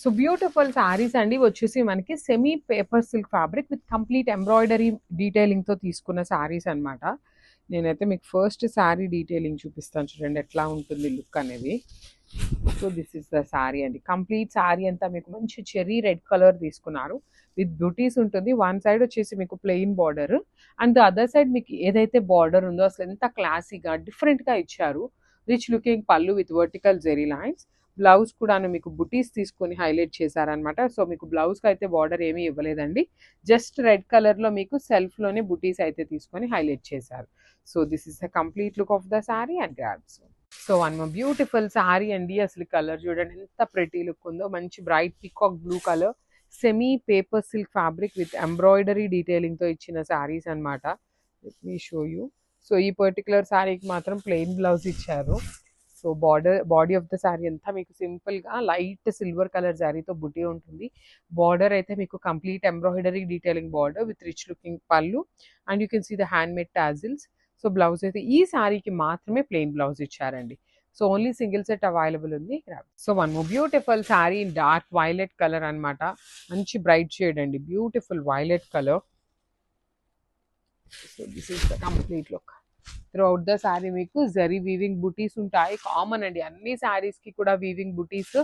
So beautiful saris అండి వచ్చేసి మనకి semi paper silk fabric with complete embroidery డీటెయిలింగ్తో తీసుకున్న సారీస్ అనమాట. నేనైతే మీకు ఫస్ట్ శారీ డీటెయిలింగ్ చూపిస్తాను చూడండి ఎట్లా ఉంటుంది లుక్ అనేది. So this is the sari అండి. కంప్లీట్ శారీ అంతా మీకు మంచి చెర్రీ రెడ్ కలర్ తీసుకున్నారు విత్ బ్యూటీస్ ఉంటుంది. వన్ సైడ్ వచ్చేసి మీకు plain border and the other side మీకు ఏదైతే బార్డర్ ఉందో అసలు ఎంత క్లాసీగా డిఫరెంట్గా ఇచ్చారు. Rich looking pallu with vertical zari lines. Blouse కూడా మీకు బుటీస్ తీసుకొని హైలైట్ చేశారనమాట. సో మీకు బ్లౌజ్కి అయితే బార్డర్ ఏమీ ఇవ్వలేదండి, జస్ట్ రెడ్ కలర్లో మీకు సెల్ఫ్లోనే బుటీస్ అయితే తీసుకొని హైలైట్ చేశారు. So this is the complete look of the sari and grabs. So one more beautiful sari అండి. అసలు కలర్ చూడండి ఎంత ప్రెటీ లుక్ ఉందో. మంచి bright peacock blue colour semi paper silk fabric with embroidery డీటెయిలింగ్తో ఇచ్చిన శారీస్ అనమాట. Let me show you. So ఈ పర్టికులర్ శారీకి మాత్రం ప్లెయిన్ బ్లౌజ్ ఇచ్చారు. So body of the sari అంతా మీకు సింపుల్గా లైట్ సిల్వర్ కలర్ శారీతో బుటీ ఉంటుంది. బార్డర్ అయితే మీకు complete embroidery detailing border with rich looking పళ్ళు and you can see the hand made tassels. So blouse అయితే ఈ శారీకి మాత్రమే ప్లెయిన్ బ్లౌజ్ ఇచ్చారండి. So only single set available ఉంది. So one more beautiful sari in dark violet colour అనమాట. మంచి bright shade అండి, beautiful violet colour. So this is the complete look. Throughout the sari మీకు జరీ వీవింగ్ బుటీస్ ఉంటాయి, కామన్ అండి అన్ని శారీస్ కి కూడా వీవింగ్ బుటీస్.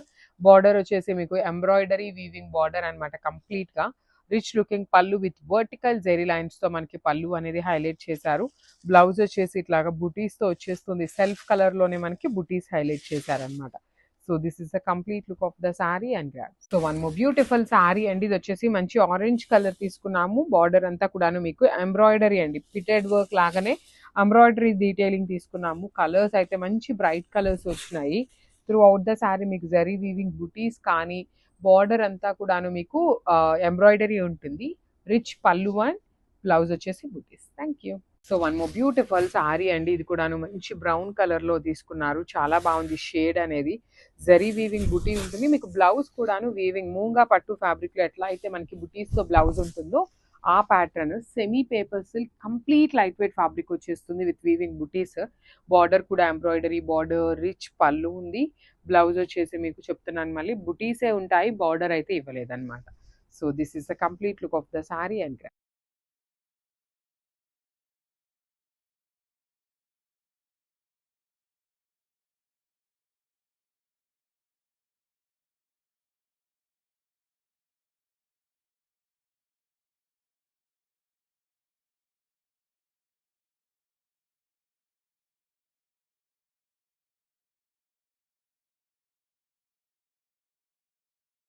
బార్డర్ వచ్చేసి మీకు ఎంబ్రాయిడరీ వీవింగ్ బార్డర్ అనమాట కంప్లీట్ గా. Rich looking pallu with vertical zari lines తో మనకి పళ్ళు అనేది హైలైట్ చేశారు. బ్లౌజ్ వచ్చేసి ఇట్లాగా బుటీస్ తో వచ్చేస్తుంది, సెల్ఫ్ కలర్ లోనే మనకి బుటీస్ హైలైట్ చేశారనమాట. So this is the complete look of the sari and grab. So one more beautiful sari అండి. ఇది వచ్చేసి మంచి ఆరెంజ్ కలర్ తీసుకున్నాము. బార్డర్ అంతా కూడాను మీకు ఎంబ్రాయిడరీ అండి, ఫిటెడ్ వర్క్ లాగానే ఎంబ్రాయిడరీ డీటెయిలింగ్ తీసుకున్నాము. కలర్స్ అయితే మంచి బ్రైట్ కలర్స్ వచ్చినాయి. త్రూ అవుట్ ద శారీ మీకు జరీ వీవింగ్ బుటీస్ కానీ బార్డర్ అంతా కూడాను మీకు ఎంబ్రాయిడరీ ఉంటుంది. రిచ్ పళ్ళు అండ్ బ్లౌజ్ వచ్చేసి బుటీస్. Thank you. So one more beautiful sari అండి. ఇది కూడాను మంచి బ్రౌన్ కలర్ లో తీసుకున్నారు. చాలా బాగుంది షేడ్ అనేది. జరీ వీవింగ్ బుటీ ఉంటుంది. మీకు బ్లౌజ్ కూడాను వీవింగ్ మూంగా పట్టు ఫ్యాబ్రిక్ లో ఎట్లా అయితే మనకి బుటీస్ తో బ్లౌజ్ ఉంటుందో ఆ pattern semi paper silk complete light weight fabric వచ్చేస్తుంది విత్ వీవింగ్ బుటీస్. బార్డర్ కూడా ఎంబ్రాయిడరీ బార్డర్, రిచ్ పళ్ళు ఉంది. బ్లౌజ్ వచ్చేసి మీకు చెప్తున్నాను మళ్ళీ బుటీసే ఉంటాయి, బార్డర్ అయితే ఇవ్వలేదన్నమాట. So this is the complete look of the sari and